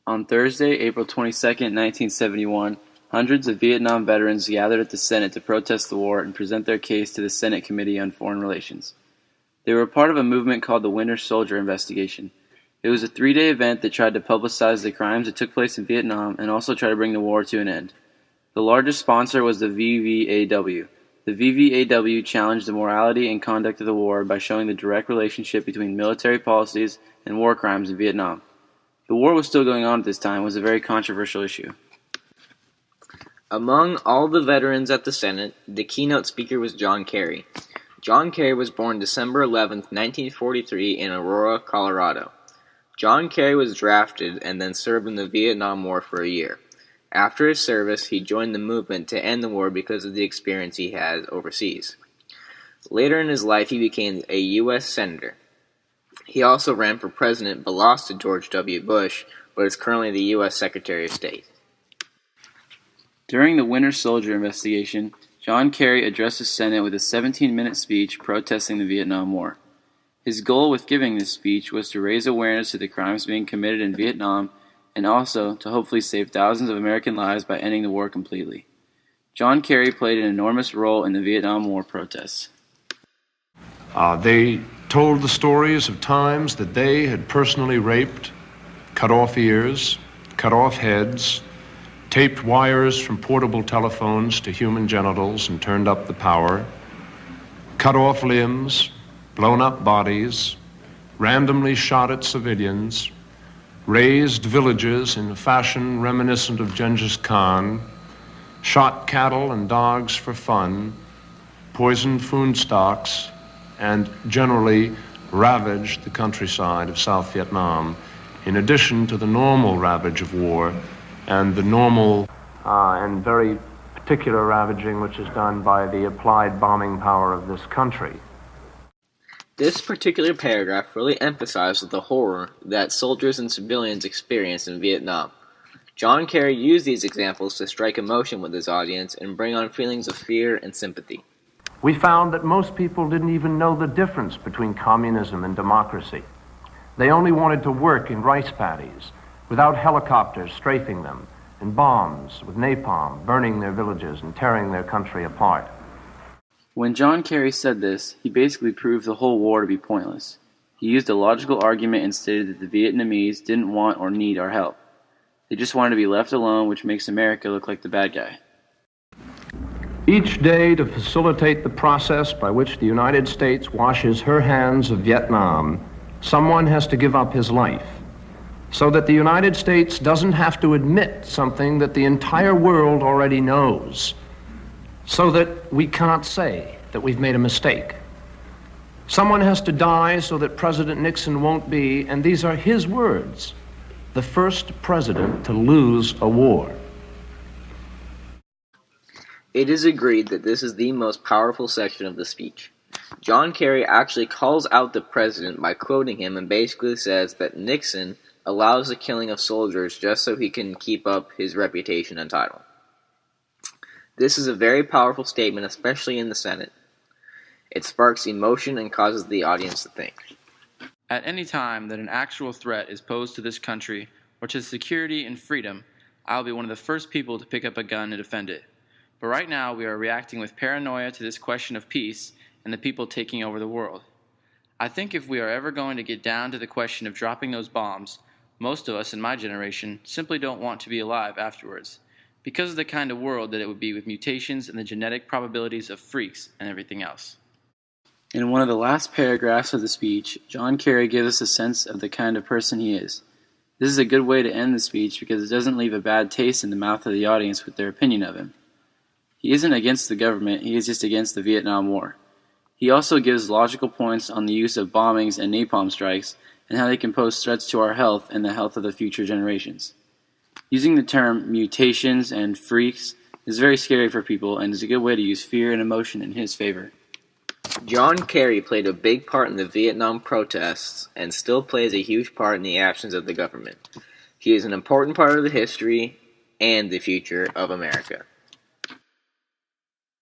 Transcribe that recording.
On Thursday, April 22, 1971, hundreds of Vietnam veterans gathered at the Senate to protest the war and present their case to the Senate Committee on Foreign Relations. They were part of a movement called the Winter Soldier Investigation. It was a 3-day event that tried to publicize the crimes that took place in Vietnam and also try to bring the war to an end. The largest sponsor was the VVAW. The VVAW challenged the morality and conduct of the war by showing the direct relationship between military policies and war crimes in Vietnam. The war was still going on at this time, was a very controversial issue. Among all the veterans at the Senate, the keynote speaker was John Kerry. John Kerry was born December 11, 1943 in Aurora, Colorado. John Kerry was drafted and then served in the Vietnam War for a year. After his service, he joined the movement to end the war because of the experience he had overseas. Later in his life, he became a U.S. Senator. He also ran for president but lost to George W. Bush, but is currently the U.S. Secretary of State. During the Winter Soldier Investigation, John Kerry addressed the Senate with a 17-minute speech protesting the Vietnam War. His goal with giving this speech was to raise awareness to the crimes being committed in Vietnam and also to hopefully save thousands of American lives by ending the war completely. John Kerry played an enormous role in the Vietnam War protests. They told the stories of times that they had personally raped, cut off ears, cut off heads, taped wires from portable telephones to human genitals and turned up the power, cut off limbs, blown up bodies, randomly shot at civilians, razed villages in a fashion reminiscent of Genghis Khan, shot cattle and dogs for fun, poisoned food stocks, and generally ravaged the countryside of South Vietnam, in addition to the normal ravage of war and the normal and very particular ravaging which is done by the applied bombing power of this country. This particular paragraph really emphasizes the horror that soldiers and civilians experienced in Vietnam. John Kerry used these examples to strike emotion with his audience and bring on feelings of fear and sympathy. We found that most people didn't even know the difference between communism and democracy. They only wanted to work in rice paddies, without helicopters strafing them, and bombs with napalm burning their villages and tearing their country apart. When John Kerry said this, he basically proved the whole war to be pointless. He used a logical argument and stated that the Vietnamese didn't want or need our help. They just wanted to be left alone, which makes America look like the bad guy. Each day, to facilitate the process by which the United States washes her hands of Vietnam, someone has to give up his life, so that the United States doesn't have to admit something that the entire world already knows, so that we can't say that we've made a mistake. Someone has to die so that President Nixon won't be, and these are his words, the first president to lose a war. It is agreed that this is the most powerful section of the speech. John Kerry actually calls out the president by quoting him and basically says that Nixon allows the killing of soldiers just so he can keep up his reputation and title. This is a very powerful statement, especially in the Senate. It sparks emotion and causes the audience to think. At any time that an actual threat is posed to this country or to security and freedom, I'll be one of the first people to pick up a gun and defend it. But right now we are reacting with paranoia to this question of peace and the people taking over the world. I think if we are ever going to get down to the question of dropping those bombs, most of us in my generation simply don't want to be alive afterwards, because of the kind of world that it would be with mutations and the genetic probabilities of freaks and everything else. In one of the last paragraphs of the speech, John Kerry gives us a sense of the kind of person he is. This is a good way to end the speech because it doesn't leave a bad taste in the mouth of the audience with their opinion of him. He isn't against the government, he is just against the Vietnam War. He also gives logical points on the use of bombings and napalm strikes and how they can pose threats to our health and the health of the future generations. Using the term mutations and freaks is very scary for people and is a good way to use fear and emotion in his favor. John Kerry played a big part in the Vietnam protests and still plays a huge part in the actions of the government. He is an important part of the history and the future of America.